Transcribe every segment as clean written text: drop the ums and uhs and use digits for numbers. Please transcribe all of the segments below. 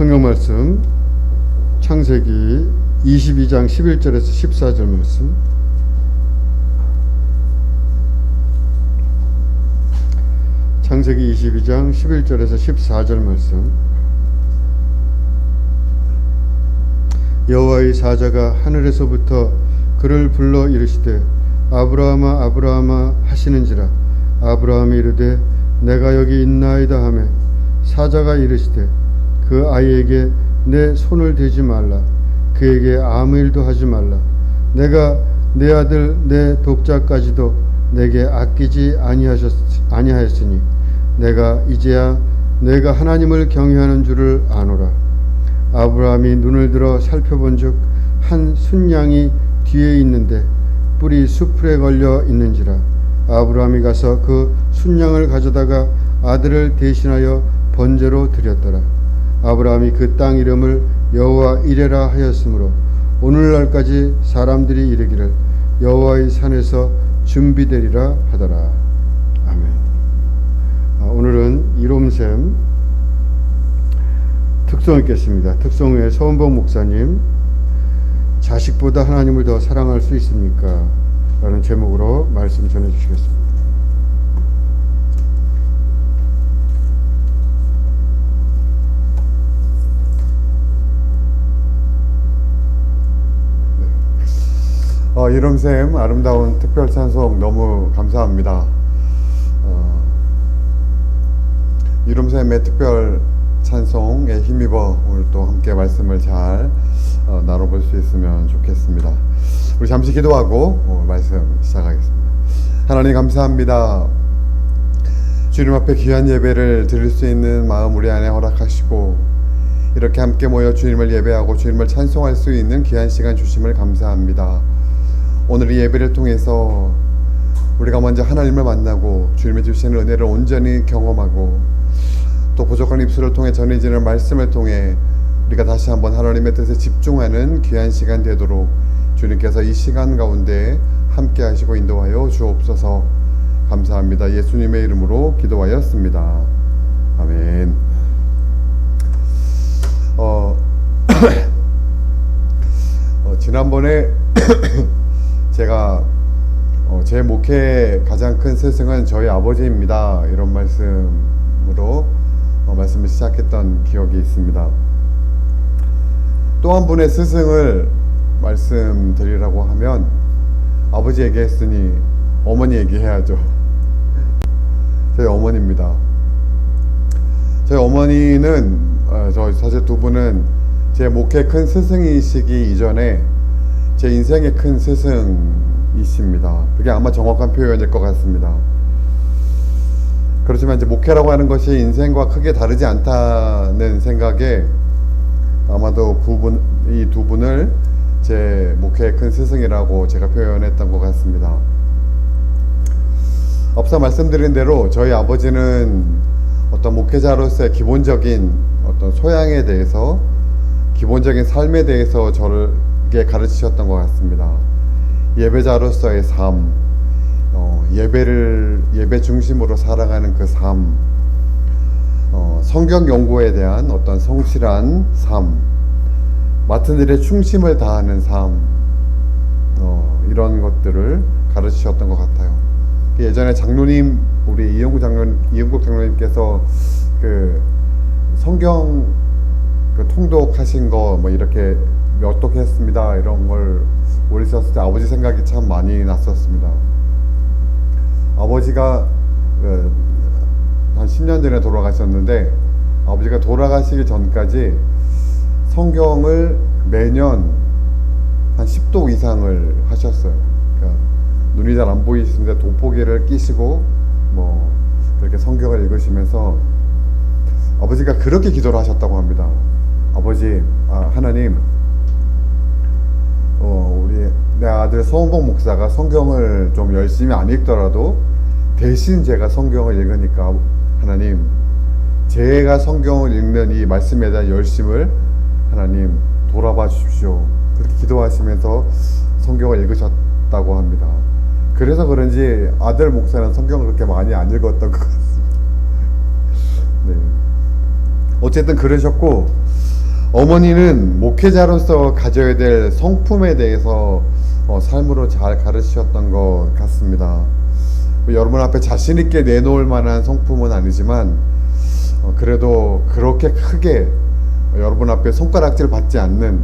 성경 말씀 창세기 22장 11절에서 14절 말씀. 창세기 22장 11절에서 14절 말씀. 여호와의 사자가 하늘에서부터 그를 불러 이르시되 아브라함아 아브라함아 하시는지라. 아브라함이 이르되 내가 여기 있나이다 하매 사자가 이르시되 그 아이에게 내 손을 대지 말라. 그에게 아무 일도 하지 말라. 내가 내 아들 내 독자까지도 내게 아끼지 아니하였으니 내가 이제야 내가 하나님을 경외하는 줄을 아노라. 아브라함이 눈을 들어 살펴본즉 한 순양이 뒤에 있는데 뿔이 수풀에 걸려 있는지라. 아브라함이 가서 그 순양을 가져다가 아들을 대신하여 번제로 드렸더라. 아브라함이 그 땅 이름을 여호와 이레라 하였으므로 오늘날까지 사람들이 이르기를 여호와의 산에서 준비되리라 하더라. 아멘. 오늘은 이롬샘 특송 읽겠습니다. 특송 후에 서원복 목사님, 자식보다 하나님을 더 사랑할 수 있습니까? 라는 제목으로 말씀 전해 주시겠습니다. 이름샘 아름다운 특별 찬송 너무 감사합니다. 이름샘의 특별 찬송에 힘입어 오늘 또 함께 말씀을 잘 나눠볼 수 있으면 좋겠습니다. 우리 잠시 기도하고 말씀 시작하겠습니다. 하나님 감사합니다. 주님 앞에 귀한 예배를 드릴 수 있는 마음 우리 안에 허락하시고 이렇게 함께 모여 주님을 예배하고 주님을 찬송할 수 있는 귀한 시간 주심을 감사합니다. 오늘 이 예배를 통해서 우리가 먼저 하나님을 만나고 주님의 주시는 은혜를 온전히 경험하고 또 부족한 입술을 통해 전해지는 말씀을 통해 우리가 다시 한번 하나님의 뜻에 집중하는 귀한 시간 되도록 주님께서 이 시간 가운데 함께 하시고 인도하여 주옵소서. 감사합니다. 예수님의 이름으로 기도하였습니다. 아멘. 지난번에 제가 제 목회의 가장 큰 스승은 저희 아버지입니다. 이런 말씀으로 말씀을 시작했던 기억이 있습니다. 또 한 분의 스승을 말씀드리라고 하면 아버지 얘기했으니 어머니 얘기해야죠. 저희 어머니입니다. 저희 어머니는 저 사실 두 분은 제 목회 큰 스승이시기 이전에 제 인생의 큰 스승이십니다. 그게 아마 정확한 표현일 것 같습니다. 그렇지만 이제 목회라고 하는 것이 인생과 크게 다르지 않다는 생각에 아마도 이 두 분을 제 목회의 큰 스승이라고 제가 표현했던 것 같습니다. 앞서 말씀드린 대로 저희 아버지는 어떤 목회자로서의 기본적인 어떤 소양에 대해서, 기본적인 삶에 대해서 저에게 가르치셨던 것 같습니다. 예배자로서의 삶, 예배 중심으로 살아가는 그 삶, 성경 연구에 대한 어떤 성실한 삶, 맡은 일에 충심을 다하는 삶, 이런 것들을 가르치셨던 것 같아요. 예전에 장로님, 우리 이영국 장로님께서 그 성경 그 통독하신 거 뭐 이렇게 몇 독 했습니다 이런 걸 올리셨을 때 아버지 생각이 참 많이 났었습니다. 아버지가 한 10년 전에 돌아가셨는데 아버지가 돌아가시기 전까지 성경을 매년 한 10독 이상을 하셨어요. 그러니까 눈이 잘 안 보이시는데 돋보기를 끼시고 뭐 그렇게 성경을 읽으시면서 아버지가 그렇게 기도를 하셨다고 합니다. 아버지, 하나님, 우리 내 아들 서원복 목사가 성경을 좀 열심히 안 읽더라도 대신 제가 성경을 읽으니까 하나님, 제가 성경을 읽는 이 말씀에 대한 열심을 하나님 돌아봐 주십시오. 그렇게 기도하시면서 성경을 읽으셨다고 합니다. 그래서 그런지 아들 목사는 성경을 그렇게 많이 안 읽었던 것 같습니다. 네. 어쨌든 그러셨고 어머니는 목회자로서 가져야 될 성품에 대해서 삶으로 잘 가르치셨던 것 같습니다. 여러분 앞에 자신 있게 내놓을 만한 성품은 아니지만 그래도 그렇게 크게 여러분 앞에 손가락질 받지 않는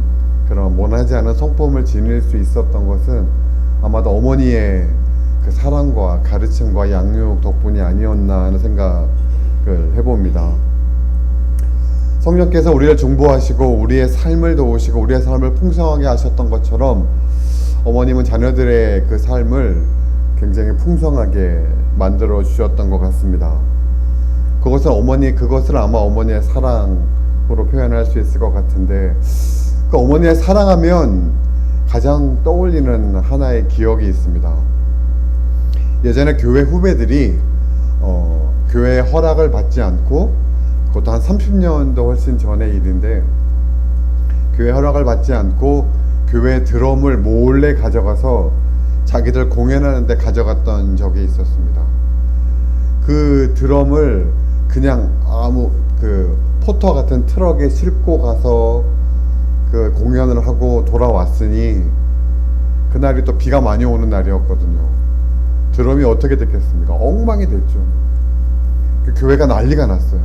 그런 원하지 않은 성품을 지닐 수 있었던 것은 아마도 어머니의 그 사랑과 가르침과 양육 덕분이 아니었나 하는 생각을 해봅니다. 성령께서 우리를 중보하시고 우리의 삶을 도우시고 우리의 삶을 풍성하게 하셨던 것처럼 어머님은 자녀들의 그 삶을 굉장히 풍성하게 만들어 주셨던 것 같습니다. 그것을 아마 어머니의 사랑으로 표현할 수 있을 것 같은데, 그 어머니의 사랑하면 가장 떠올리는 하나의 기억이 있습니다. 예전에 교회 후배들이 교회의 허락을 받지 않고, 그것도 한 30년도 훨씬 전의 일인데, 교회 허락을 받지 않고 교회 드럼을 몰래 가져가서 자기들 공연하는데 가져갔던 적이 있었습니다. 그 드럼을 그냥 아무 그 포터 같은 트럭에 싣고 가서 그 공연을 하고 돌아왔으니, 그날이 또 비가 많이 오는 날이었거든요. 드럼이 어떻게 됐겠습니까? 엉망이 됐죠. 그 교회가 난리가 났어요.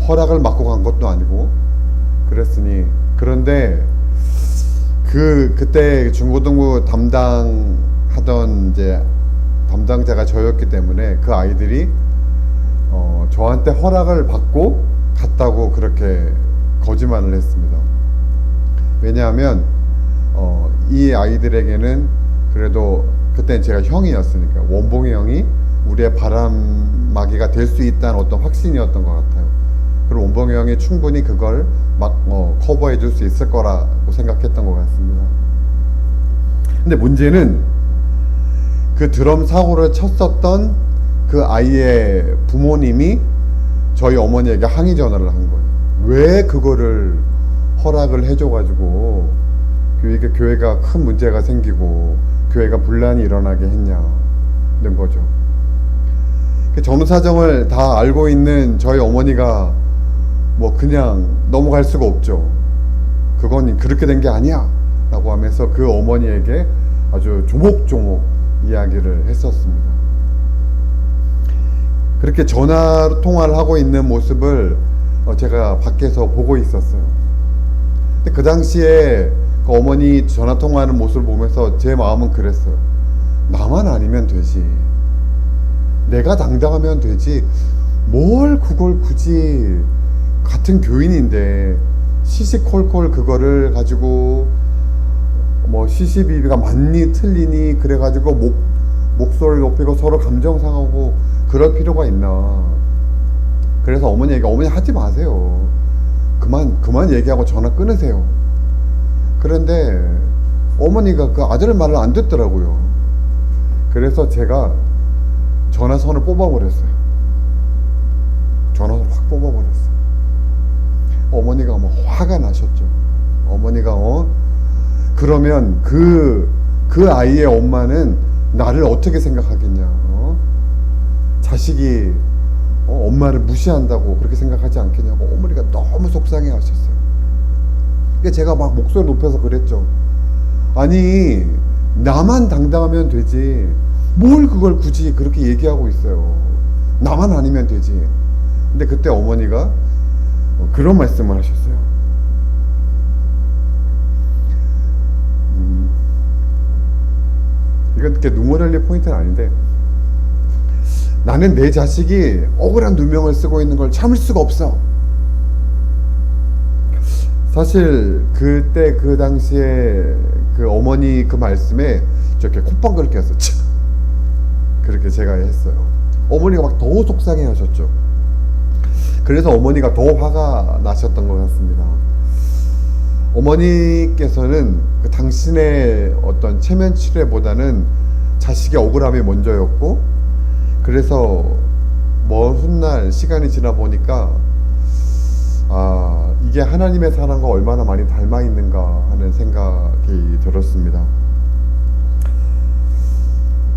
허락을 받고 간 것도 아니고 그랬으니. 그런데 그때 중고등부 담당하던 이제 담당자가 저였기 때문에 그 아이들이 저한테 허락을 받고 갔다고 그렇게 거짓말을 했습니다. 왜냐하면 이 아이들에게는 그래도 그때는 제가 형이었으니까 원봉이 형이 우리의 바람막이가 될 수 있다는 어떤 확신이었던 것 같아요. 그리고 원봉이 형이 충분히 그걸 막 커버해 줄 수 있을 거라고 생각했던 것 같습니다. 근데 문제는 그 드럼 사고를 쳤었던 그 아이의 부모님이 저희 어머니에게 항의 전화를 한 거예요. 왜 그거를 허락을 해줘가지고 교회가 큰 문제가 생기고 교회가 분란이 일어나게 했냐는 거죠. 전후 사정을 다 알고 있는 저희 어머니가 뭐 그냥 넘어갈 수가 없죠. 그건 그렇게 된 게 아니야 라고 하면서 그 어머니에게 아주 조목조목 이야기를 했었습니다. 그렇게 전화 통화를 하고 있는 모습을 제가 밖에서 보고 있었어요. 근데 그 당시에 그 어머니 전화 통화하는 모습을 보면서 제 마음은 그랬어요. 나만 아니면 되지, 내가 당당하면 되지, 뭘 그걸 굳이, 같은 교인인데 시시콜콜 그거를 가지고 뭐 시시비비가 맞니 틀리니 그래가지고 목소리를 높이고 서로 감정 상하고 그럴 필요가 있나. 그래서 어머니에게 어머니 하지 마세요, 그만 얘기하고 전화 끊으세요. 그런데 어머니가 그 아들 말을 안 듣더라고요. 그래서 제가 전화선을 뽑아버렸어요. 전화선을 확 뽑아버렸어요. 어머니가 뭐 화가 나셨죠. 어머니가 그러면 그 아이의 엄마는 나를 어떻게 생각하겠냐, 자식이 엄마를 무시한다고 그렇게 생각하지 않겠냐고 어머니가 너무 속상해 하셨어요. 그러니까 제가 막 목소리 높여서 그랬죠. 아니, 나만 당당하면 되지 뭘 그걸 굳이 그렇게 얘기하고 있어요. 나만 아니면 되지. 근데 그때 어머니가 그런 말씀을 하셨어요. 이건 이렇게 눈물 흘릴 포인트는 아닌데, 나는 내 자식이 억울한 누명을 쓰고 있는 걸 참을 수가 없어. 사실 그때 그 당시에 그 어머니 그 말씀에 저렇게 콧방귀를 꼈어요. 그렇게 제가 했어요. 어머니가 막 더 속상해 하셨죠. 그래서 어머니가 더 화가 나셨던 것 같습니다. 어머니께서는 그 당신의 어떤 체면 치레보다는 자식의 억울함이 먼저였고, 그래서 먼 훗날 시간이 지나 보니까 이게 하나님의 사랑과 얼마나 많이 닮아 있는가 하는 생각이 들었습니다.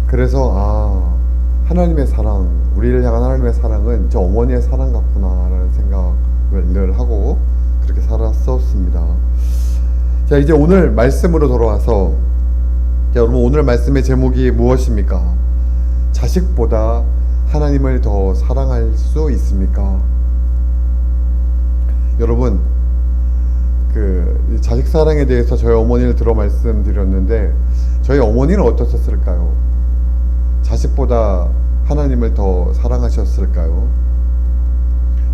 그래서 하나님의 사랑, 우리를 향한 하나님의 사랑은 저 어머니의 사랑 같구나 라는 생각을 늘 하고 그렇게 살았었습니다. 자, 이제 오늘 말씀으로 돌아와서, 자, 여러분, 오늘 말씀의 제목이 무엇입니까? 자식보다 하나님을 더 사랑할 수 있습니까? 여러분, 그 자식 사랑에 대해서 저희 어머니를 들어 말씀드렸는데, 저희 어머니는 어떠셨을까요? 자식보다 하나님을 더 사랑하셨을까요?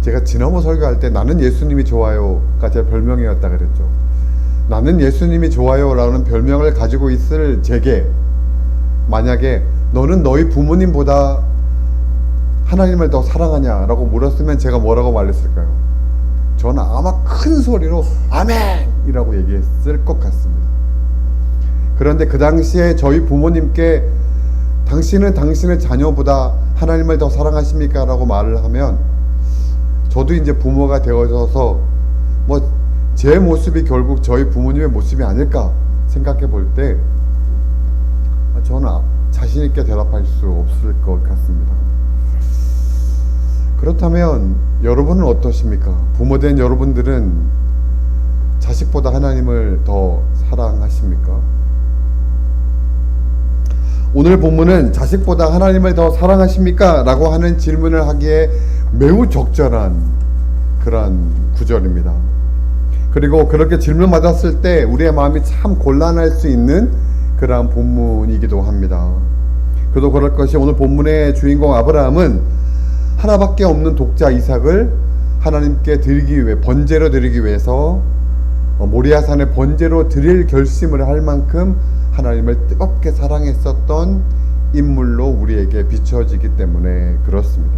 제가 지난번 설교할 때 나는 예수님이 좋아요가 제 별명이었다 그랬죠. 나는 예수님이 좋아요 라는 별명을 가지고 있을 제게 만약에 너는 너희 부모님보다 하나님을 더 사랑하냐 라고 물었으면 제가 뭐라고 말했을까요? 저는 아마 큰 소리로 아멘! 이라고 얘기했을 것 같습니다. 그런데 그 당시에 저희 부모님께 당신은 당신의 자녀보다 하나님을 더 사랑하십니까? 라고 말을 하면 저도 이제 부모가 되어져서 뭐 제 모습이 결국 저희 부모님의 모습이 아닐까 생각해 볼 때 저는 자신 있게 대답할 수 없을 것 같습니다. 그렇다면 여러분은 어떠십니까? 부모된 여러분들은 자식보다 하나님을 더 사랑하십니까? 오늘 본문은 자식보다 하나님을 더 사랑하십니까? 라고 하는 질문을 하기에 매우 적절한 그런 구절입니다. 그리고 그렇게 질문 받았을 때 우리의 마음이 참 곤란할 수 있는 그러한 본문이기도 합니다. 그도 그럴 것이 오늘 본문의 주인공 아브라함은 하나밖에 없는 독자 이삭을 하나님께 드리기 위해 번제로 드리기 위해서 모리아산에 번제로 드릴 결심을 할 만큼 하나님을 뜨겁게 사랑했었던 인물로 우리에게 비춰지기 때문에 그렇습니다.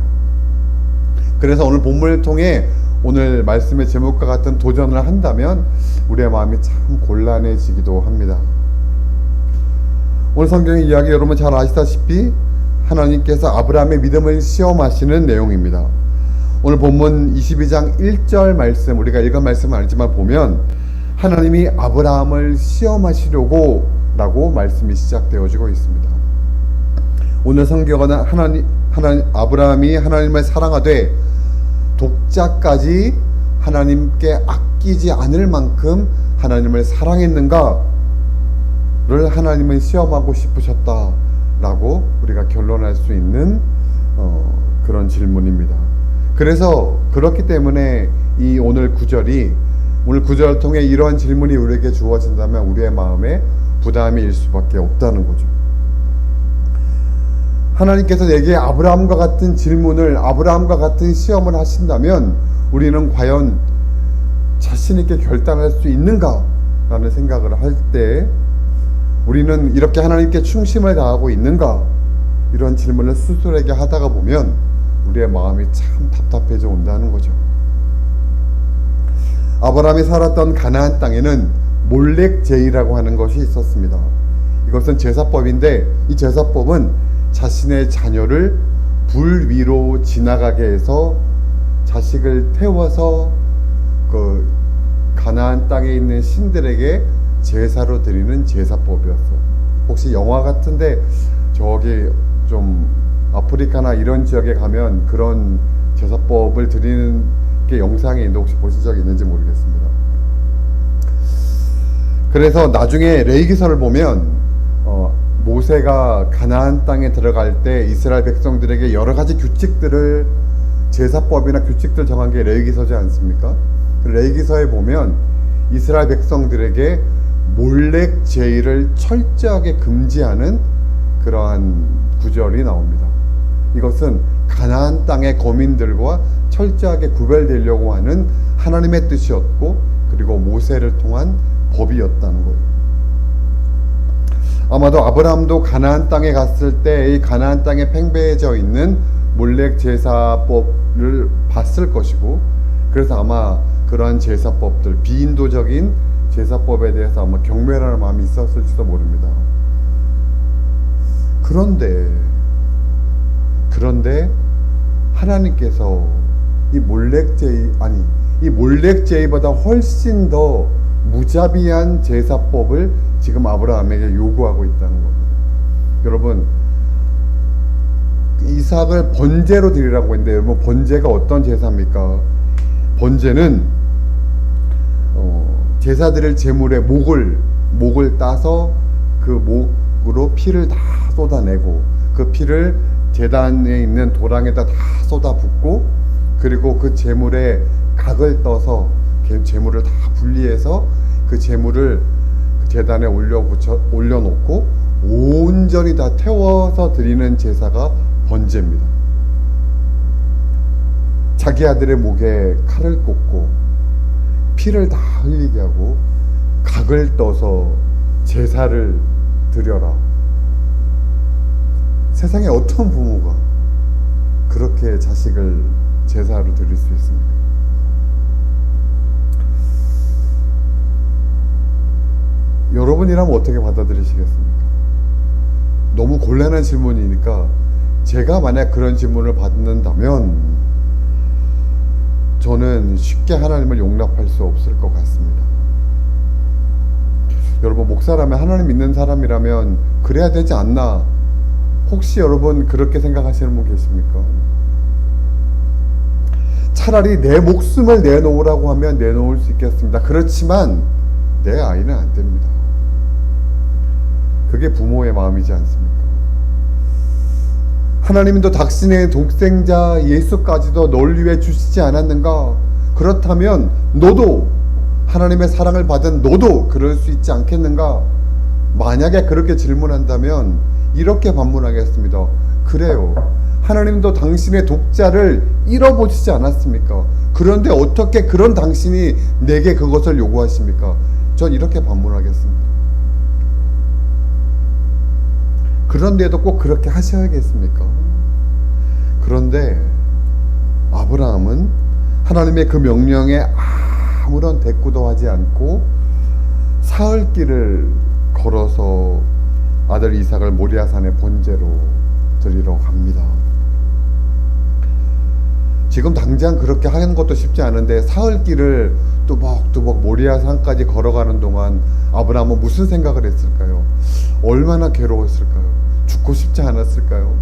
그래서 오늘 본문을 통해 오늘 말씀의 제목과 같은 도전을 한다면 우리의 마음이 참 곤란해지기도 합니다. 오늘 성경의 이야기 여러분 잘 아시다시피 하나님께서 아브라함의 믿음을 시험하시는 내용입니다. 오늘 본문 22장 1절 말씀, 우리가 읽은 말씀은 아니지만 보면 하나님이 아브라함을 시험하시려고 라고 말씀이 시작되어지고 있습니다. 오늘 성경은 아브라함이 하나님을 사랑하되 독자까지 하나님께 아끼지 않을 만큼 하나님을 사랑했는가를 하나님은 시험하고 싶으셨다라고 우리가 결론할 수 있는 그런 질문입니다. 그래서 그렇기 때문에 이 오늘 구절을 통해 이러한 질문이 우리에게 주어진다면 우리의 마음에 부담이 일 수밖에 없다는 거죠. 하나님께서 내게 아브라함과 같은 질문을, 아브라함과 같은 시험을 하신다면 우리는 과연 자신 있게 결단할 수 있는가? 라는 생각을 할 때 우리는 이렇게 하나님께 충심을 다하고 있는가? 이런 질문을 스스로에게 하다가 보면 우리의 마음이 참 답답해져 온다는 거죠. 아브라함이 살았던 가나안 땅에는 몰렉제이라고 하는 것이 있었습니다. 이것은 제사법인데 이 제사법은 자신의 자녀를 불 위로 지나가게 해서 자식을 태워서 그 가나안 땅에 있는 신들에게 제사로 드리는 제사법이었어요. 혹시 영화 같은데 저기 좀 아프리카나 이런 지역에 가면 그런 제사법을 드리는 게 영상이 있는데 혹시 보신 적이 있는지 모르겠습니다. 그래서 나중에 레위기서를 보면 모세가 가나안 땅에 들어갈 때 이스라엘 백성들에게 여러 가지 규칙들을, 제사법이나 규칙들 정한 게 레위기서지 않습니까? 레위기서에 보면 이스라엘 백성들에게 몰렉 제의를 철저하게 금지하는 그러한 구절이 나옵니다. 이것은 가나안 땅의 거민들과 철저하게 구별되려고 하는 하나님의 뜻이었고, 그리고 모세를 통한 법이었다는 거예요. 아마도 아브라함도 가나안 땅에 갔을 때 이 가나안 땅에 팽배해져 있는 몰렉 제사법을 봤을 것이고, 그래서 아마 그러한 제사법들, 비인도적인 제사법에 대해서 아마 경멸하는 마음이 있었을지도 모릅니다. 그런데 하나님께서 이 몰렉 제의보다 훨씬 더 무자비한 제사법을 지금 아브라함에게 요구하고 있다는 겁니다. 여러분, 이삭을 번제로 드리라고 했는데, 여러분 번제가 어떤 제사입니까? 번제는 제사 드릴 제물의 목을 따서 그 목으로 피를 다 쏟아내고 그 피를 제단에 있는 도랑에다 다 쏟아붓고 그리고 그 제물에 각을 떠서 제물을 다 분리해서 그 제물을 그 제단에 올려놓고 온전히 다 태워서 드리는 제사가 번제입니다. 자기 아들의 목에 칼을 꽂고 피를 다 흘리게 하고 각을 떠서 제사를 드려라. 세상에 어떤 부모가 그렇게 자식을 제사로 드릴 수 있습니까? 여러분이라면 어떻게 받아들이시겠습니까? 너무 곤란한 질문이니까 제가 만약 그런 질문을 받는다면 저는 쉽게 하나님을 용납할 수 없을 것 같습니다. 여러분, 목사라면, 하나님 믿는 사람이라면 그래야 되지 않나? 혹시 여러분 그렇게 생각하시는 분 계십니까? 차라리 내 목숨을 내놓으라고 하면 내놓을 수 있겠습니다. 그렇지만 내 아이는 안 됩니다. 그게 부모의 마음이지 않습니까? 하나님도 당신의 독생자 예수까지도 널 위해 주시지 않았는가? 그렇다면 너도, 하나님의 사랑을 받은 너도 그럴 수 있지 않겠는가? 만약에 그렇게 질문한다면 이렇게 반문하겠습니다. 그래요. 하나님도 당신의 독자를 잃어보시지 않았습니까? 그런데 어떻게 그런 당신이 내게 그것을 요구하십니까? 전 이렇게 반문하겠습니다. 그런데도 꼭 그렇게 하셔야겠습니까? 그런데 아브라함은 하나님의 그 명령에 아무런 대꾸도 하지 않고 사흘길을 걸어서 아들 이삭을 모리아산의 번제로 드리러 갑니다. 지금 당장 그렇게 하는 것도 쉽지 않은데 사흘길을 뚜벅뚜벅 모리아산까지 걸어가는 동안 아브라함은 무슨 생각을 했을까요? 얼마나 괴로웠을까요? 죽고 싶지 않았을까요?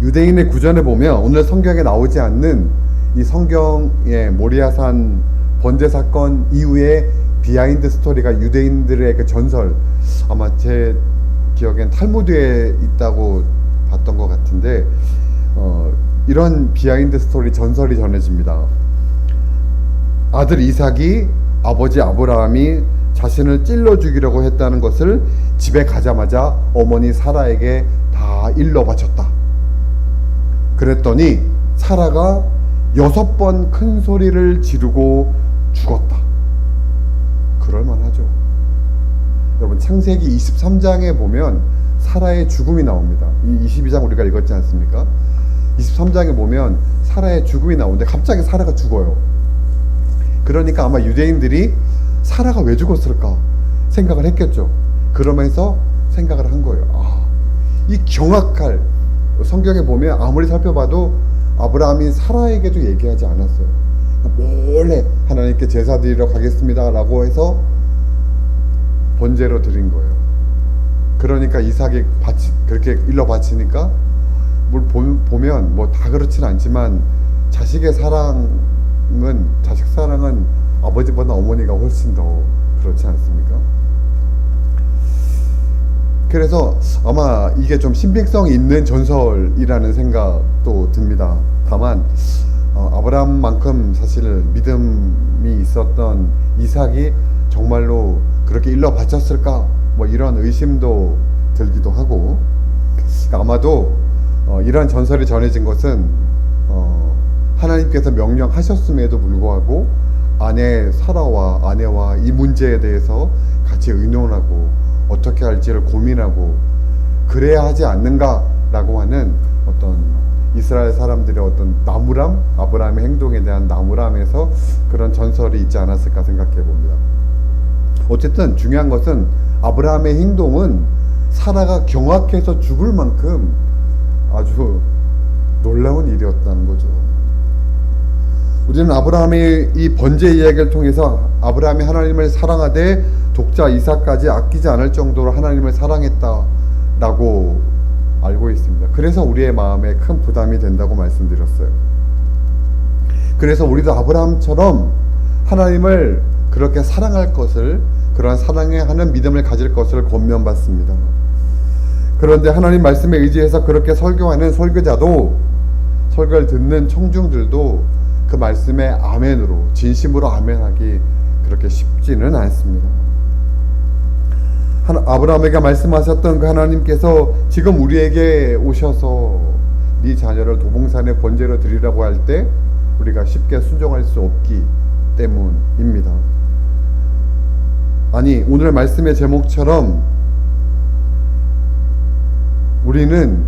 유대인의 구전에 보면 오늘 성경에 나오지 않는 이 성경의 모리아산 번제 사건 이후에 비하인드 스토리가 유대인들의 그 전설, 아마 제 기억엔 탈무드에 있다고 봤던 것 같은데 이런 비하인드 스토리 전설이 전해집니다. 아들 이삭이 아버지 아브라함이 자신을 찔러 죽이려고 했다는 것을 집에 가자마자 어머니 사라에게 다 일러 바쳤다. 그랬더니 사라가 6번 큰 소리를 지르고 죽었다. 그럴만하죠. 여러분, 창세기 23장에 보면 사라의 죽음이 나옵니다. 이 22장 우리가 읽었지 않습니까? 23장에 보면 사라의 죽음이 나오는데 갑자기 사라가 죽어요. 그러니까 아마 유대인들이 사라가 왜 죽었을까 생각을 했겠죠. 그러면서 생각을 한 거예요. 이 경악할, 성경에 보면 아무리 살펴봐도 아브라함이 사라에게도 얘기하지 않았어요. 몰래 하나님께 제사 드리러 가겠습니다 라고 해서 번제로 드린 거예요. 그러니까 이삭이 그렇게 일러 바치니까 보면 뭐 다 그렇진 않지만 자식 사랑은 아버지보다 어머니가 훨씬 더 그렇지 않습니까? 그래서 아마 이게 좀 신빙성이 있는 전설이라는 생각도 듭니다. 다만 아브라함만큼 사실 믿음이 있었던 이삭이 정말로 그렇게 일러 바쳤을까? 뭐 이런 의심도 들기도 하고, 아마도 이런 전설이 전해진 것은 하나님께서 명령하셨음에도 불구하고 아내와 이 문제에 대해서 같이 의논하고 어떻게 할지를 고민하고 그래야 하지 않는가라고 하는 어떤 이스라엘 사람들의 어떤 나무람, 아브라함의 행동에 대한 나무람에서 그런 전설이 있지 않았을까 생각해 봅니다. 어쨌든 중요한 것은 아브라함의 행동은 사라가 경악해서 죽을 만큼 아주 놀라운 일이었다는 거죠. 우리는 아브라함의 이 번제 이야기를 통해서 아브라함이 하나님을 사랑하되 독자 이삭까지 아끼지 않을 정도로 하나님을 사랑했다라고 알고 있습니다. 그래서 우리의 마음에 큰 부담이 된다고 말씀드렸어요. 그래서 우리도 아브라함처럼 하나님을 그렇게 사랑할 것을, 그러한 사랑에 하는 믿음을 가질 것을 권면받습니다. 그런데 하나님 말씀에 의지해서 그렇게 설교하는 설교자도, 설교를 듣는 청중들도 그 말씀에 아멘으로, 진심으로 아멘하기 그렇게 쉽지는 않습니다. 아브라함에게 말씀하셨던 그 하나님께서 지금 우리에게 오셔서 네 자녀를 도봉산의 번제로 드리라고 할 때 우리가 쉽게 순종할 수 없기 때문입니다. 아니, 오늘 말씀의 제목처럼 우리는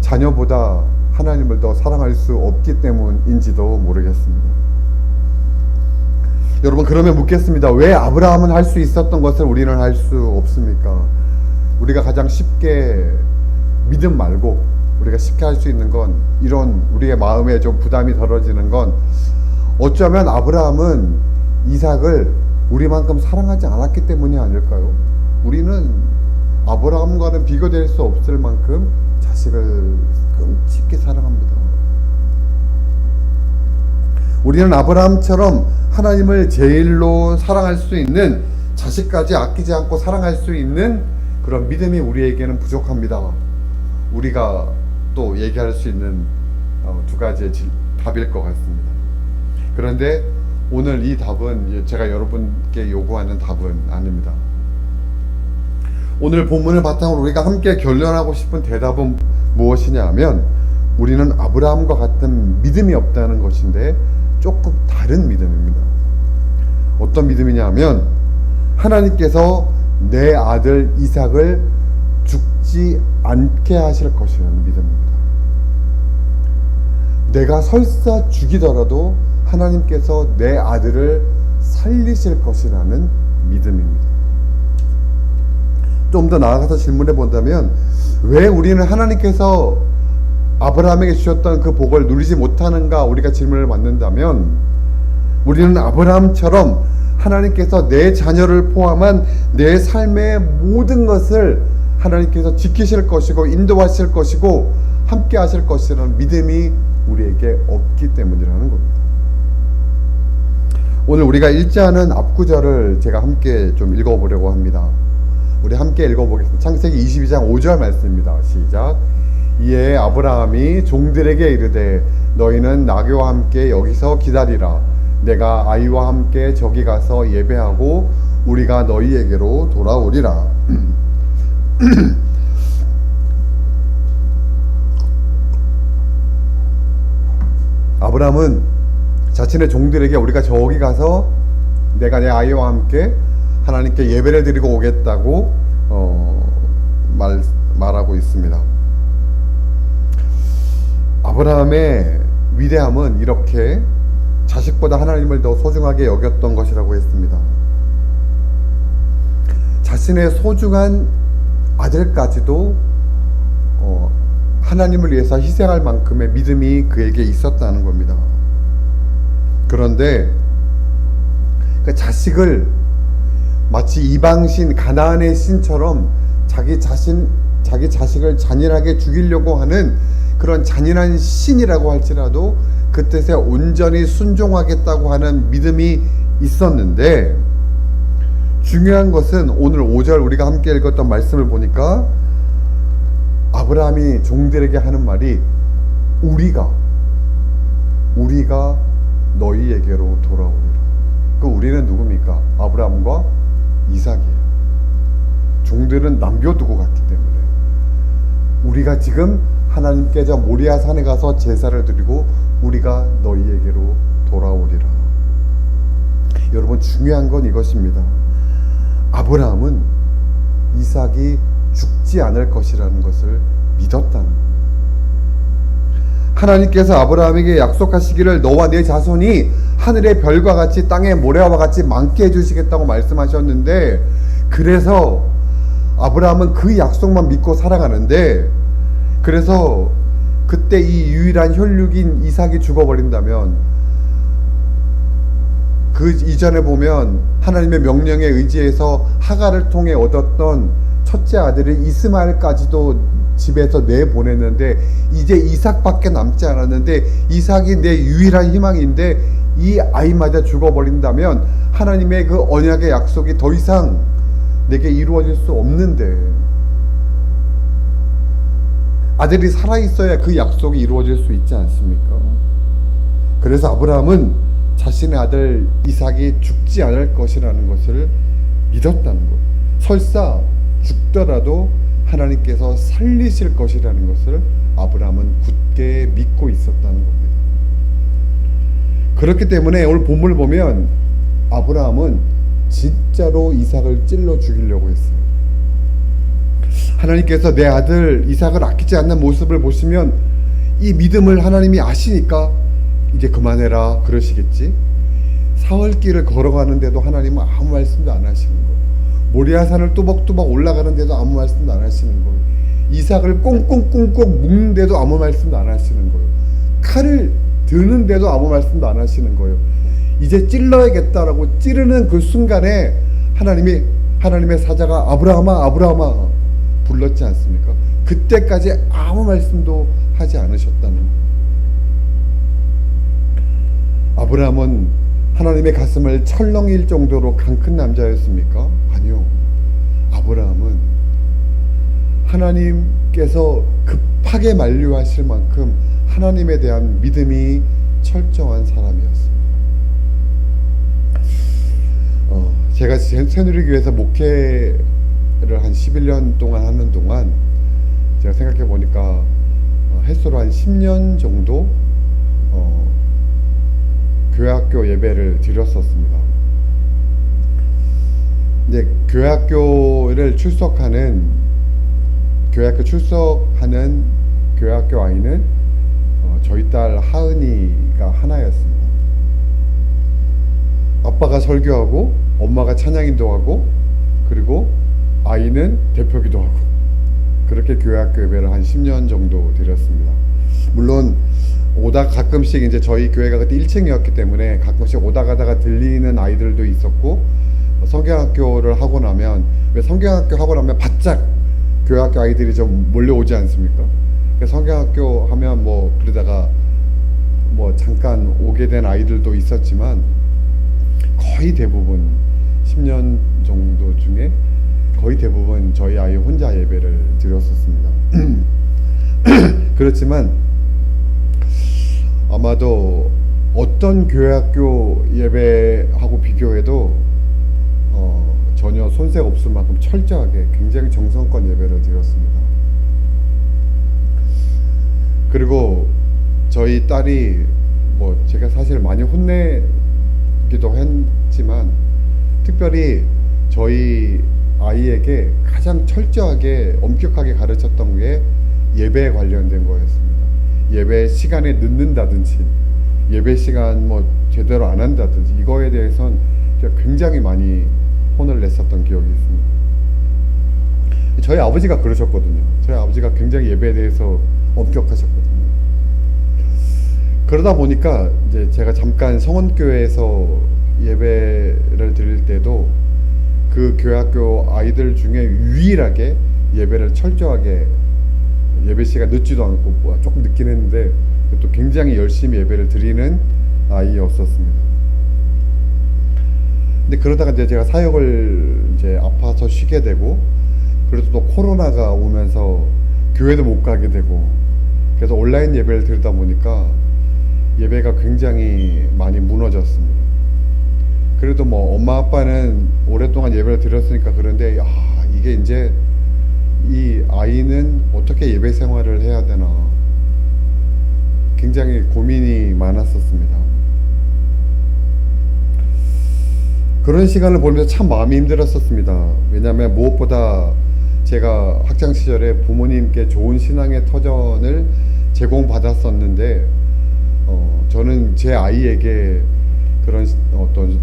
자녀보다 하나님을 더 사랑할 수 없기 때문인지도 모르겠습니다. 여러분, 그러면 묻겠습니다. 왜 아브라함은 할 수 있었던 것을 우리는 할 수 없습니까? 우리가 가장 쉽게, 믿음 말고 우리가 쉽게 할 수 있는 건, 이런 우리의 마음에 좀 부담이 덜어지는 건, 어쩌면 아브라함은 이삭을 우리만큼 사랑하지 않았기 때문이 아닐까요? 우리는 아브라함과는 비교될 수 없을 만큼 자식을 끔찍히 사랑합니다. 우리는 아브라함처럼 하나님을 제일로 사랑할 수 있는, 자식까지 아끼지 않고 사랑할 수 있는 그런 믿음이 우리에게는 부족합니다. 우리가 또 얘기할 수 있는 두 가지의 답일 것 같습니다. 그런데 오늘 이 답은 제가 여러분께 요구하는 답은 아닙니다. 오늘 본문을 바탕으로 우리가 함께 결론하고 싶은 대답은 무엇이냐 하면, 우리는 아브라함과 같은 믿음이 없다는 것인데 조금 다른 믿음입니다. 어떤 믿음이냐 하면, 하나님께서 내 아들 이삭을 죽지 않게 하실 것이라는 믿음입니다. 내가 설사 죽이더라도 하나님께서 내 아들을 살리실 것이라는 믿음입니다. 좀 더 나아가서 질문해 본다면, 왜 우리는 하나님께서 아브라함에게 주셨던 그 복을 누리지 못하는가, 우리가 질문을 받는다면, 우리는 아브라함처럼 하나님께서 내 자녀를 포함한 내 삶의 모든 것을 하나님께서 지키실 것이고 인도하실 것이고 함께 하실 것이라는 믿음이 우리에게 없기 때문이라는 겁니다. 오늘 우리가 읽자는 앞구절을 제가 함께 좀 읽어보려고 합니다. 우리 함께 읽어보겠습니다. 창세기 22장 5절 말씀입니다. 시작. 이에 아브라함이 종들에게 이르되 너희는 나귀와 함께 여기서 기다리라. 내가 아이와 함께 저기 가서 예배하고 우리가 너희에게로 돌아오리라. 아브라함은 자신의 종들에게 우리가 저기 가서 내가 내 아이와 함께 하나님께 예배를 드리고 오겠다고 말하고 있습니다. 아브라함의 위대함은 이렇게 자식보다 하나님을 더 소중하게 여겼던 것이라고 했습니다. 자신의 소중한 아들까지도 하나님을 위해서 희생할 만큼의 믿음이 그에게 있었다는 겁니다. 그런데 그 자식을 마치 이방신, 가나안의 신처럼 자기 자식을 잔인하게 죽이려고 하는 그런 잔인한 신이라고 할지라도 그 뜻에 온전히 순종하겠다고 하는 믿음이 있었는데, 중요한 것은 오늘 5절 우리가 함께 읽었던 말씀을 보니까 아브라함이 종들에게 하는 말이 우리가 너희에게로 돌아오리라. 그 우리는 누굽니까? 아브라함과 이삭이에요. 종들은 남겨두고 갔기 때문에 우리가 지금 하나님께 저 모리아 산에 가서 제사를 드리고 우리가 너희에게로 돌아오리라. 여러분, 중요한 건 이것입니다. 아브라함은 이삭이 죽지 않을 것이라는 것을 믿었다는 거예요. 하나님께서 아브라함에게 약속하시기를 너와 내 자손이 하늘의 별과 같이 땅의 모래와 같이 많게 해주시겠다고 말씀하셨는데, 그래서 아브라함은 그 약속만 믿고 살아가는데, 그래서 그때 이 유일한 혈육인 이삭이 죽어버린다면, 그 이전에 보면 하나님의 명령에 의지해서 하갈을 통해 얻었던 첫째 아들인 이스마엘까지도 집에서 내보냈는데 이제 이삭밖에 남지 않았는데 이삭이 내 유일한 희망인데 이 아이마저 죽어버린다면 하나님의 그 언약의 약속이 더 이상 내게 이루어질 수 없는데, 아들이 살아있어야 그 약속이 이루어질 수 있지 않습니까? 그래서 아브라함은 자신의 아들 이삭이 죽지 않을 것이라는 것을 믿었다는 거예요. 설사 죽더라도 하나님께서 살리실 것이라는 것을 아브라함은 굳게 믿고 있었다는 겁니다. 그렇기 때문에 오늘 본문을 보면 아브라함은 진짜로 이삭을 찔러 죽이려고 했어요. 하나님께서 내 아들 이삭을 아끼지 않는 모습을 보시면 이 믿음을 하나님이 아시니까 이제 그만해라 그러시겠지. 사흘길을 걸어가는데도 하나님은 아무 말씀도 안 하시는 거예요. 모리아산을 뚜벅뚜벅 올라가는데도 아무 말씀도 안 하시는 거예요. 이삭을 꽁꽁꽁꽁 묶는데도 아무 말씀도 안 하시는 거예요. 칼을 드는데도 아무 말씀도 안 하시는 거예요. 이제 찔러야겠다라고 찌르는 그 순간에 하나님의 사자가 아브라함아 아브라함아 불렀지 않습니까? 그때까지 아무 말씀도 하지 않으셨다는 거예요. 아브라함은 하나님의 가슴을 철렁일 정도로 강큰 남자였습니까? 아니요. 아브라함은 하나님께서 급하게 만류하실 만큼 하나님에 대한 믿음이 철저한 사람이었습니다. 제가 새누리교회에서 목회를 한 11년 동안 하는 동안 제가 생각해 보니까 횟수로 한 10년 정도 교회학교 예배를 드렸었습니다. 이제 교회학교 출석하는 교회학교 아이는 저희 딸 하은이가 하나였습니다. 아빠가 설교하고 엄마가 찬양인도 하고 그리고 아이는 대표기도 하고 그렇게 교회학교 예배를 한 10년 정도 드렸습니다. 물론 가끔씩 이제 저희 교회가 그때 1층이었기 때문에 가끔씩 오다 가다가 들리는 아이들도 있었고, 성경학교를 하고 나면 성경학교 하고 나면 바짝 교회학교 아이들이 좀 몰려오지 않습니까? 성경학교 하면 그러다가 잠깐 오게 된 아이들도 있었지만 거의 대부분 10년 정도 중에 거의 대부분 저희 아이 혼자 예배를 드렸었습니다. 그렇지만 아마도 어떤 교회학교 예배하고 비교해도 전혀 손색 없을 만큼 철저하게 굉장히 정성껏 예배를 드렸습니다. 그리고 저희 딸이 제가 사실 많이 혼내기도 했지만 특별히 저희 아이에게 가장 철저하게 엄격하게 가르쳤던 게 예배에 관련된 거였습니다. 예배 시간에 늦는다든지 예배 시간 제대로 안 한다든지 이거에 대해서는 제가 굉장히 많이 혼을 냈었던 기억이 있습니다. 저희 아버지가 그러셨거든요. 저희 아버지가 굉장히 예배에 대해서 엄격하셨거든요. 그러다 보니까 이제 제가 잠깐 성원교회에서 예배를 드릴 때도 그 교회학교 아이들 중에 유일하게 예배를 철저하게 예배 시간 늦지도 않고 조금 늦긴 했는데 또 굉장히 열심히 예배를 드리는 아이였었습니다. 근데 그러다가 이제 제가 사역을 이제 아파서 쉬게 되고 그래서 또 코로나가 오면서 교회도 못 가게 되고 그래서 온라인 예배를 드리다 보니까 예배가 굉장히 많이 무너졌습니다. 그래도 엄마 아빠는 오랫동안 예배를 드렸으니까 그런데 이게 이제 이 아이는 어떻게 예배 생활을 해야 되나 굉장히 고민이 많았었습니다. 그런 시간을 보면서 참 마음이 힘들었었습니다. 왜냐하면 무엇보다 제가 학창 시절에 부모님께 좋은 신앙의 터전을 제공받았었는데 저는 제 아이에게 그런 어떤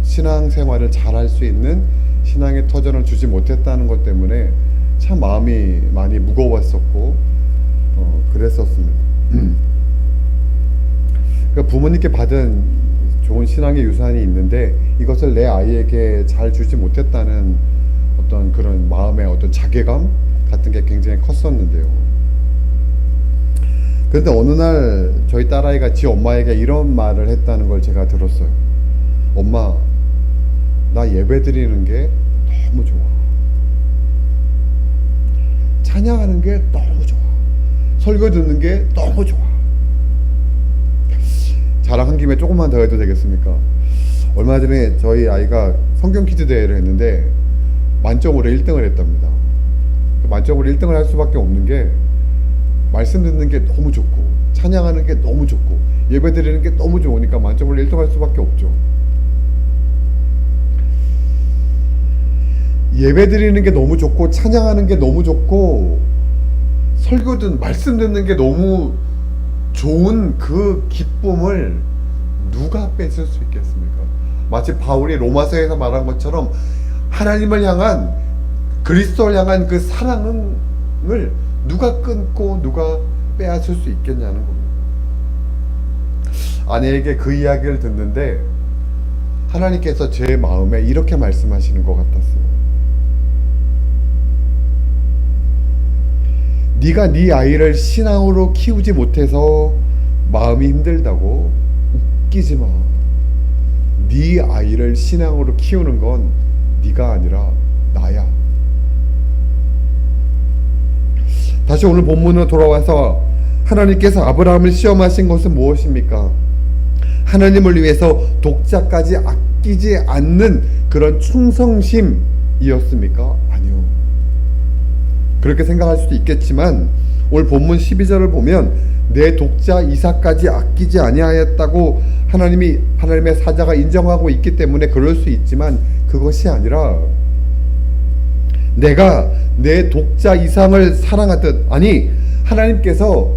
신앙 생활을 잘 할 수 있는 신앙의 터전을 주지 못했다는 것 때문에 참 마음이 많이 무거웠었고 그랬었습니다. 그러니까 부모님께 받은 좋은 신앙의 유산이 있는데 이것을 내 아이에게 잘 주지 못했다는 어떤 그런 마음의 어떤 자괴감 같은 게 굉장히 컸었는데요. 그런데 어느 날 저희 딸아이가 지 엄마에게 이런 말을 했다는 걸 제가 들었어요. 엄마, 나 예배 드리는 게 너무 좋아. 찬양하는 게 너무 좋아. 설교 듣는 게 너무 좋아. 자랑한 김에 조금만 더 해도 되겠습니까? 얼마 전에 저희 아이가 성경 퀴즈 대회를 했는데 만점으로 1등을 했답니다. 만점으로 1등을 할 수밖에 없는 게 말씀 듣는 게 너무 좋고 찬양하는 게 너무 좋고 예배 드리는 게 너무 좋으니까 만점으로 1등 할 수밖에 없죠. 예배 드리는 게 너무 좋고 찬양하는 게 너무 좋고 설교든 말씀 듣는 게 너무 좋은 그 기쁨을 누가 뺏을 수 있겠습니까? 마치 바울이 로마서에서 말한 것처럼 하나님을 향한, 그리스도를 향한 그 사랑을 누가 끊고 누가 빼앗을 수 있겠냐는 겁니다. 아내에게 그 이야기를 듣는데 하나님께서 제 마음에 이렇게 말씀하시는 것 같았어요. 네가 네 아이를 신앙으로 키우지 못해서 마음이 힘들다고 웃기지 마. 네 아이를 신앙으로 키우는 건 네가 아니라 나야. 다시 오늘 본문으로 돌아와서 하나님께서 아브라함을 시험하신 것은 무엇입니까? 하나님을 위해서 독자까지 아끼지 않는 그런 충성심이었습니까? 아니요. 그렇게 생각할 수도 있겠지만 오늘 본문 12절을 보면 내 독자 이삭까지 아끼지 아니하였다고 하나님의 사자가 인정하고 있기 때문에 그럴 수 있지만 그것이 아니라 내가 내 독자 이삭을 사랑하듯, 아니 하나님께서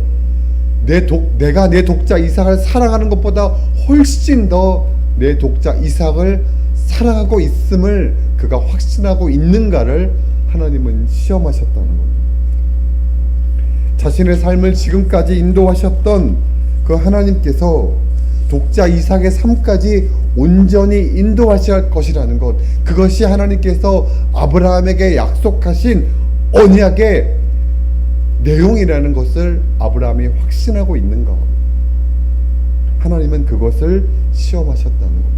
내가 내 독자 이삭을 사랑하는 것보다 훨씬 더 내 독자 이삭을 사랑하고 있음을 그가 확신하고 있는가를 하나님은 시험하셨다는 겁니다. 자신의 삶을 지금까지 인도하셨던 그 하나님께서 독자 이삭의 삶까지 온전히 인도하실 것이라는 것, 그것이 하나님께서 아브라함에게 약속하신 언약의 내용이라는 것을 아브라함이 확신하고 있는 것, 하나님은 그것을 시험하셨다는 겁니다.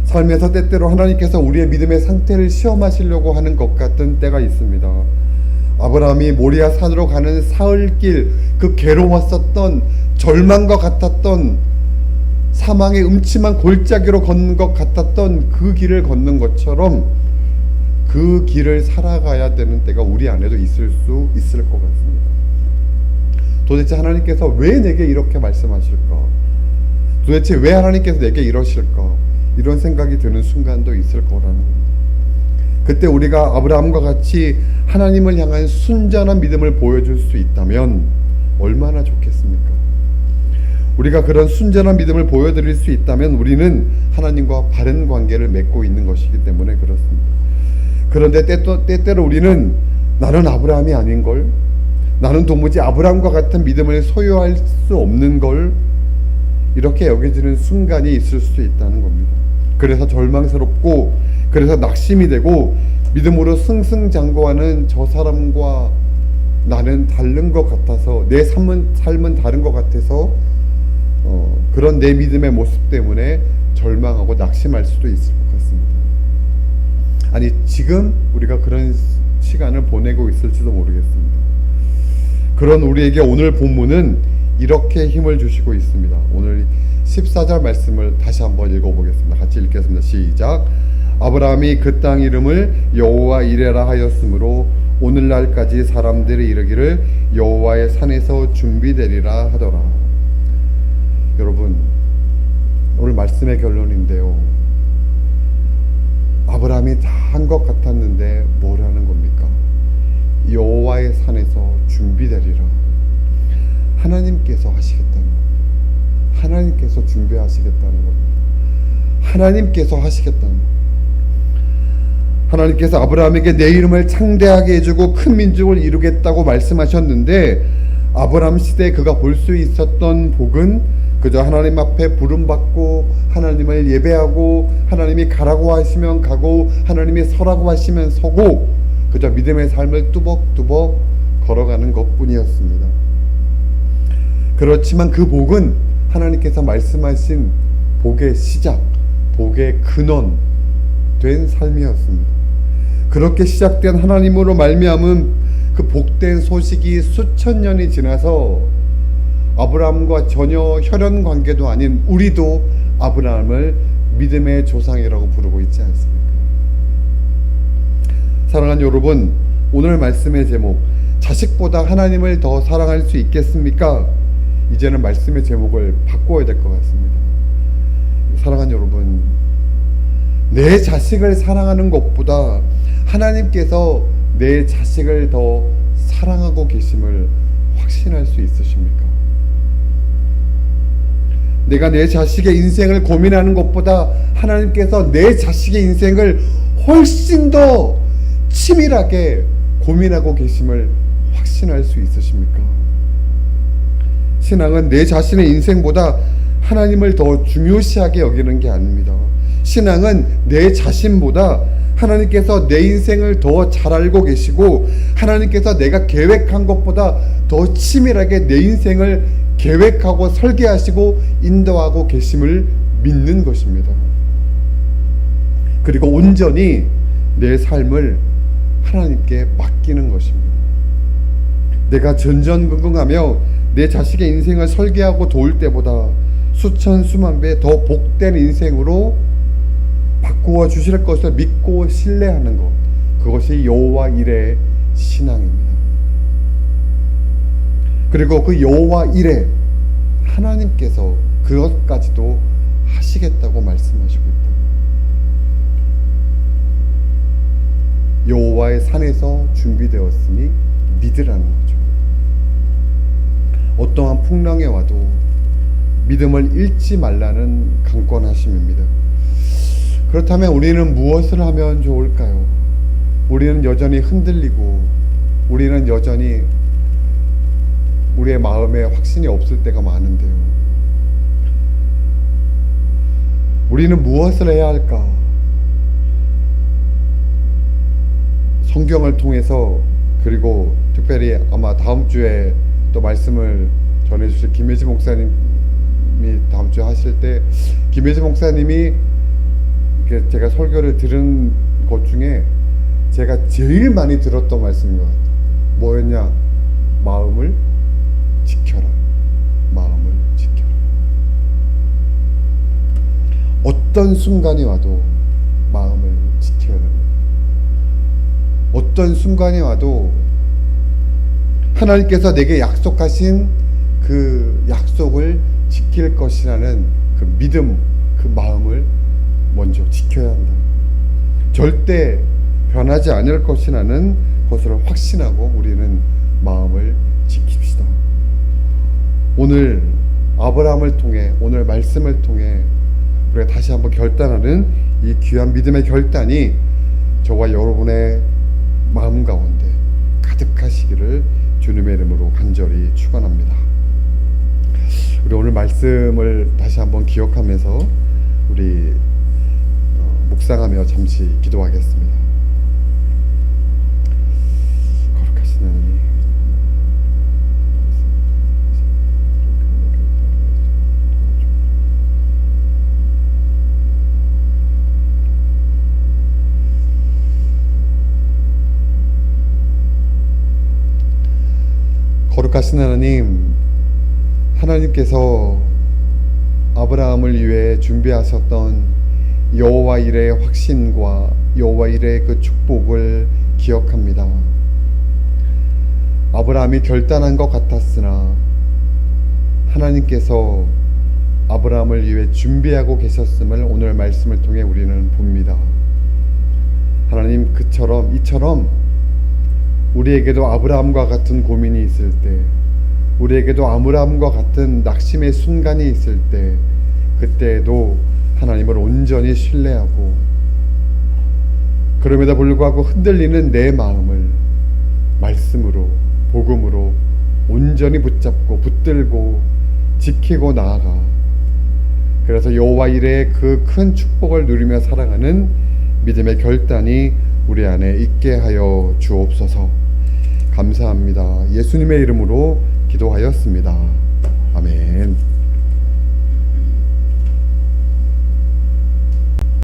삶에서 때때로 하나님께서 우리의 믿음의 상태를 시험하시려고 하는 것 같은 때가 있습니다. 아브라함이 모리아 산으로 가는 사흘길, 그 괴로웠었던, 절망과 같았던, 사망의 음침한 골짜기로 걷는 것 같았던 그 길을 걷는 것처럼 그 길을 살아가야 되는 때가 우리 안에도 있을 수 있을 것 같습니다. 도대체 하나님께서 왜 내게 이렇게 말씀하실까? 도대체 왜 하나님께서 내게 이러실까? 이런 생각이 드는 순간도 있을 거라는 겁니다. 그때 우리가 아브라함과 같이 하나님을 향한 순전한 믿음을 보여줄 수 있다면 얼마나 좋겠습니까? 우리가 그런 순전한 믿음을 보여드릴 수 있다면 우리는 하나님과 바른 관계를 맺고 있는 것이기 때문에 그렇습니다. 그런데 때때로 우리는 나는 아브라함이 아닌걸, 나는 도무지 아브라함과 같은 믿음을 소유할 수 없는걸, 이렇게 여겨지는 순간이 있을 수 있다는 겁니다. 그래서 절망스럽고, 그래서 낙심이 되고, 믿음으로 승승장구하는 저 사람과 나는 다른 것 같아서, 내 삶은 다른 것 같아서 그런 내 믿음의 모습 때문에 절망하고 낙심할 수도 있을 것 같습니다. 아니, 지금 우리가 그런 시간을 보내고 있을지도 모르겠습니다. 그런 우리에게 오늘 본문은 이렇게 힘을 주시고 있습니다. 오늘 14절 말씀을 다시 한번 읽어보겠습니다. 같이 읽겠습니다. 시작. 아브라함이 그 땅 이름을 여호와 이레라 하였으므로 오늘날까지 사람들이 이르기를 여호와의 산에서 준비되리라 하더라. 여러분, 오늘 말씀의 결론인데요, 아브라함이 다 한 것 같았는데 뭐라는 겁니까? 여호와의 산에서 준비되리라. 하나님께서 하시겠다는 겁니다. 하나님께서 준비하시겠다는 겁니다. 하나님께서 하시겠다는 겁니다. 하나님께서 아브라함에게 내 이름을 창대하게 해주고 큰 민족을 이루겠다고 말씀하셨는데 아브라함 시대에 그가 볼 수 있었던 복은 그저 하나님 앞에 부름받고 하나님을 예배하고 하나님이 가라고 하시면 가고 하나님이 서라고 하시면 서고 그저 믿음의 삶을 뚜벅뚜벅 걸어가는 것뿐이었습니다. 그렇지만 그 복은 하나님께서 말씀하신 복의 시작, 복의 근원 된 삶이었습니다. 그렇게 시작된 하나님으로 말미암은 그 복된 소식이 수천 년이 지나서 아브라함과 전혀 혈연 관계도 아닌 우리도 아브라함을 믿음의 조상이라고 부르고 있지 않습니까? 사랑하는 여러분, 오늘 말씀의 제목, 자식보다 하나님을 더 사랑할 수 있겠습니까? 이제는 말씀의 제목을 바꿔야 될 것 같습니다. 사랑하는 여러분, 내 자식을 사랑하는 것보다 하나님께서 내 자식을 더 사랑하고 계심을 확신할 수 있으십니까? 내가 내 자식의 인생을 고민하는 것보다 하나님께서 내 자식의 인생을 훨씬 더 치밀하게 고민하고 계심을 확신할 수 있으십니까? 신앙은 내 자신의 인생보다 하나님을 더 중요시하게 여기는 게 아닙니다. 신앙은 내 자신보다 하나님께서 내 인생을 더 잘 알고 계시고 하나님께서 내가 계획한 것보다 더 치밀하게 내 인생을 계획하고 설계하시고 인도하고 계심을 믿는 것입니다. 그리고 온전히 내 삶을 하나님께 맡기는 것입니다. 내가 전전긍긍하며 내 자식의 인생을 설계하고 도울 때보다 수천 수만 배 더 복된 인생으로 바꾸어 주실 것을 믿고 신뢰하는 것, 그것이 여호와 일의 신앙입니다. 그리고 그 여호와 일에 하나님께서 그것까지도 하시겠다고 말씀하시고 있다. 여호와의 산에서 준비되었으니 믿으라는 거죠. 어떠한 풍랑에 와도 믿음을 잃지 말라는 강권하심입니다. 그렇다면 우리는 무엇을 하면 좋을까요? 우리는 여전히 흔들리고 우리는 여전히 우리의 마음에 확신이 없을 때가 많은데요. 우리는 무엇을 해야 할까? 성경을 통해서, 그리고 특별히 아마 다음 주에 또 말씀을 전해주실 김혜지 목사님이 다음 주에 하실 때, 김혜지 목사님이 제가 설교를 들은 것 중에 제가 제일 많이 들었던 말씀인 것 같아요. 뭐였냐? 마음을 지켜라. 마음을 지켜라. 어떤 순간이 와도 마음을 지켜야 합니다. 어떤 순간이 와도 하나님께서 내게 약속하신 그 약속을 지킬 것이라는 그 믿음, 그 마음을 먼저 지켜야 한다. 절대 변하지 않을 것이라는 것을 확신하고 우리는 마음을 지킵시다. 오늘 아브라함을 통해, 오늘 말씀을 통해 우리가 다시 한번 결단하는 이 귀한 믿음의 결단이 저와 여러분의 마음 가운데 가득하시기를 주님의 이름으로 간절히 축원합니다. 우리 오늘 말씀을 다시 한번 기억하면서 우리 묵상하며 잠시 기도하겠습니다. 거룩하신 하나님, 거룩하신 하나님, 하나님께서 아브라함을 위해 준비하셨던 여호와 일의 확신과 여호와 일의 그 축복을 기억합니다. 아브라함이 결단한 것 같았으나 하나님께서 아브라함을 위해 준비하고 계셨음을 오늘 말씀을 통해 우리는 봅니다. 하나님, 이처럼 우리에게도 아브라함과 같은 고민이 있을 때, 우리에게도 아브라함과 같은 낙심의 순간이 있을 때, 그때에도 하나님을 온전히 신뢰하고 그럼에도 불구하고 흔들리는 내 마음을 말씀으로, 복음으로 온전히 붙잡고 붙들고 지키고 나아가 그래서 여호와 이레의 그 큰 축복을 누리며 살아가는 믿음의 결단이 우리 안에 있게 하여 주옵소서. 감사합니다. 예수님의 이름으로 기도하였습니다.